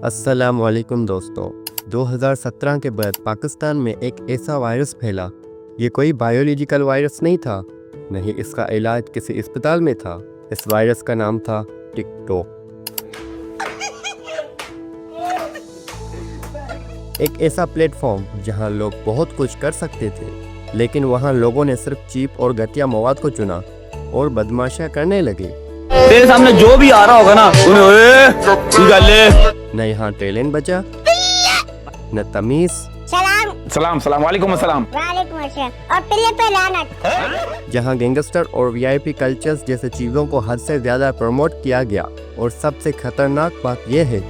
अस्सलाम वालेकुम दोस्तों। 2017 के बाद पाकिस्तान में एक ऐसा वायरस फैला। ये कोई बायोलॉजिकल वायरस नहीं था, नहीं इसका इलाज किसी अस्पताल में था। इस वायरस का नाम था टिकटॉक। एक ऐसा प्लेटफॉर्म जहां लोग बहुत कुछ कर सकते थे, लेकिन वहां लोगों ने सिर्फ चीप और घटिया मवाद को चुना और बदमाशियां करने लगे। तेरे सामने जो भी आ रहा होगा ना न यहाँ टैलेंट बचा, न तमीज, सलाम सलाम वालेकुम अस्सलाम। वालेकुम अस्सलाम और पिल्ले पे लानत। जहाँ गैंगस्टर और वीआईपी कल्चर्स जैसे चीज़ों को हद से ज़्यादा प्रमोट किया गया। और सबसे खतरनाक बात यह है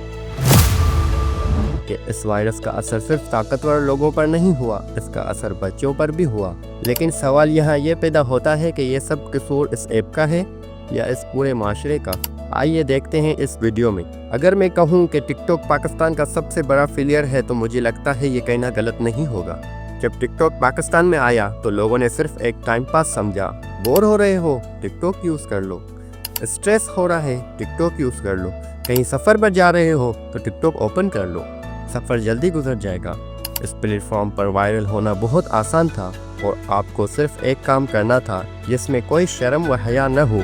कि इस वायरस का असर सिर्फ ताकतवर लोगों पर नहीं हुआ, इसका असर बच्चों पर भी हुआ। लेकिन सवाल यहाँ ये पैदा होता है कि ये सब कसूर इस ऐप का है या इस पूरे माशरे का। आइए देखते हैं इस वीडियो में। अगर मैं कहूँ कि टिकटॉक पाकिस्तान का सबसे बड़ा फेलियर है तो मुझे लगता है ये कहना गलत नहीं होगा। जब टिकटॉक पाकिस्तान में आया तो लोगों ने सिर्फ एक टाइम पास समझा। बोर हो रहे हो, टिकटॉक यूज़ कर लो। स्ट्रेस हो रहा है, टिकटॉक यूज़ कर लो। कहीं सफ़र पर जा रहे हो तो टिकटॉक ओपन कर लो, सफ़र जल्दी गुजर जाएगा। इस प्लेटफॉर्म पर वायरल होना बहुत आसान था और आपको सिर्फ एक काम करना था जिसमें कोई शर्म व हया न हो।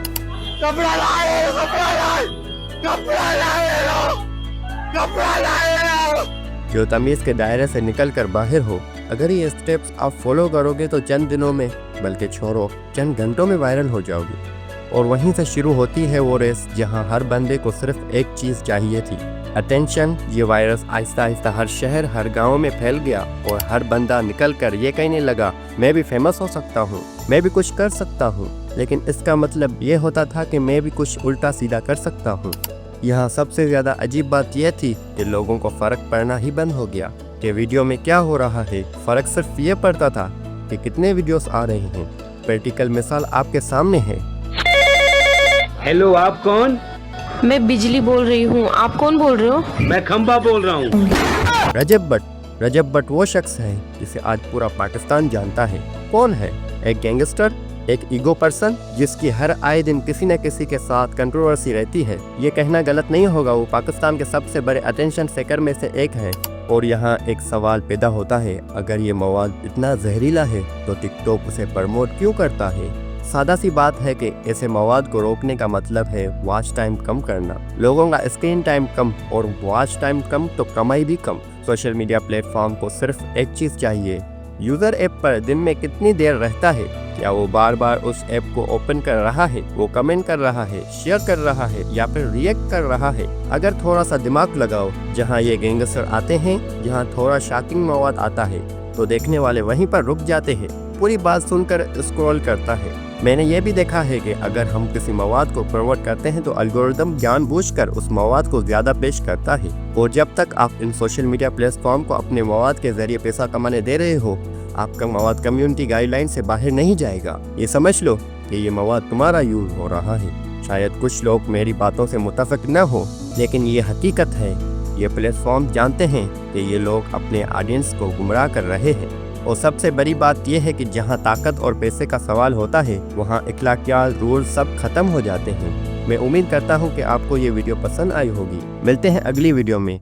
जो तमीज़ के दायरे से निकल कर बाहर हो। अगर ये स्टेप्स आप फॉलो करोगे तो चंद दिनों में, बल्कि छोड़ो चंद घंटों में वायरल हो जाओगे। और वहीं से शुरू होती है वो रेस जहां हर बंदे को सिर्फ एक चीज़ चाहिए थी, अटेंशन। ये वायरस आहिस्ता आहिस्ता हर शहर, हर गांव में फैल गया और हर बंदा निकल कर ये कहने लगा, मैं भी फेमस हो सकता हूँ, मैं भी कुछ कर सकता हूँ। लेकिन इसका मतलब ये होता था कि मैं भी कुछ उल्टा सीधा कर सकता हूँ। यहाँ सबसे ज़्यादा अजीब बात यह थी कि लोगों को फ़र्क पड़ना ही बंद हो गया कि वीडियो में क्या हो रहा है। फ़र्क सिर्फ ये पड़ता था कि कितने वीडियोस आ रहे हैं। प्रैक्टिकल मिसाल आपके सामने है। हेलो, आप कौन? मैं बिजली बोल रही हूँ। आप कौन बोल रहे हो? मैं खंबा बोल रहा हूँ। रजब बट वो शख्स है जिसे आज पूरा पाकिस्तान जानता है। कौन है? एक गैंगस्टर, एक ईगो पर्सन जिसकी हर आए दिन किसी न किसी के साथ कंट्रोवर्सी रहती है। ये कहना गलत नहीं होगा, वो पाकिस्तान के सबसे बड़े अटेंशन सेकर में से एक है। और यहाँ एक सवाल पैदा होता है, अगर ये मवाद इतना जहरीला है तो टिकटॉक उसे प्रमोट क्यों करता है? सादा सी बात है कि ऐसे मवाद को रोकने का मतलब है वॉच टाइम कम करना। लोगों का स्क्रीन टाइम कम और वॉच टाइम कम तो कमाई भी कम। सोशल मीडिया प्लेटफॉर्म को सिर्फ एक चीज़ चाहिए, यूज़र ऐप पर दिन में कितनी देर रहता है। क्या वो बार बार उस ऐप को ओपन कर रहा है, वो कमेंट कर रहा है, शेयर कर रहा है या फिर रिएक्ट कर रहा है? अगर थोड़ा सा दिमाग लगाओ, जहाँ ये गैंगस्टर आते हैं, जहाँ थोड़ा शॉकिंग मवाद आता है तो देखने वाले वहीं पर रुक जाते हैं, पूरी बात सुनकर स्क्रॉल करता है। मैंने ये भी देखा है कि अगर हम किसी मवाद को प्रमोट करते हैं तो एल्गोरिदम जानबूझकर उस मवाद को ज़्यादा पेश करता है। और जब तक आप इन सोशल मीडिया प्लेटफॉर्म को अपने मवाद के जरिए पैसा कमाने दे रहे हो, आपका मवाद कम्युनिटी गाइडलाइन से बाहर नहीं जाएगा। ये समझ लो कि ये मवाद तुम्हारा यूज़ हो रहा है। शायद कुछ लोग मेरी बातों से मुत्तफिक न हो, लेकिन ये हकीकत है। ये प्लेटफॉर्म जानते हैं कि ये लोग अपने ऑडियंस को गुमराह कर रहे हैं। और सबसे बड़ी बात यह है कि जहां ताकत और पैसे का सवाल होता है, वहां इखलाकियात, रूल सब खत्म हो जाते हैं। मैं उम्मीद करता हूं कि आपको ये वीडियो पसंद आई होगी। मिलते हैं अगली वीडियो में।